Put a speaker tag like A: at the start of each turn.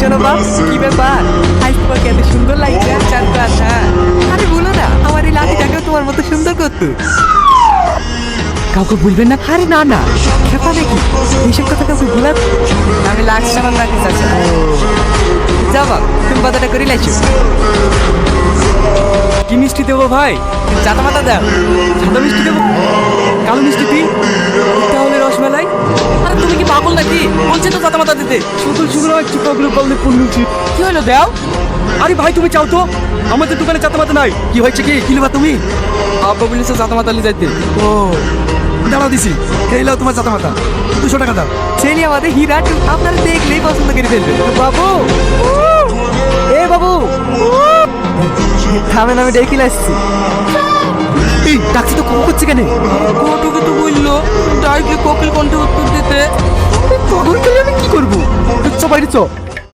A: শোনো বাপ, কি ব্যাপার? আজ তোমাকে এত সুন্দর লাগছে। চার পাঁচ, হ্যাঁ। আরে বলো না, আমার এই লাঠিটাকেও তোমার মতো সুন্দর করতো। কাউকে বলবেন না। আরে না না, খেপা নাকি? এইসব কথা কাউকে বলা। আমি লাক্স সামান রাখতে চাচ্ছি। যাও বাপ, তুমি কথাটা করে লাইছো। কি মিষ্টি দেবো ভাই? চাটা মাথা দাও। সাদা মিষ্টি দেবো? কালো মিষ্টি দিই? তাহলে রসমালাই? আরে তুমি কি পাগল নাকি? বলছি তো চাটা মাথা দিতে।
B: সকাল সকাল একটু পাগলের পাগলে পড়লুছি।
A: কি হলো দেও?
B: আরে ভাই তুমি চাও তো, আমাদের দোকানে চাতা মাতা নাই।
A: কি হয়েছে কি? কি নেবা তুমি? আব্বা বলেছে চাটা মাথা নিয়ে যাইতে।
B: ও দাঁড়াও দিছি, এই লাও তোমার চাতা মাতা, 200 টাকা দাও।
A: ছেলে আমাদের হীরা, আপনারা দেখলেই পছন্দ করে ফেলবে। বাবু, এ বাবু, থামেন, আমি ডেকে আসছি। এই ডাকছি তো, কম করছে কেন? কোটুকে তো বললো ডাইকে কোকিল কণ্ঠে উত্তর দিতে। পাগল খেলে আমি কি করবো? চ বাইরে চ।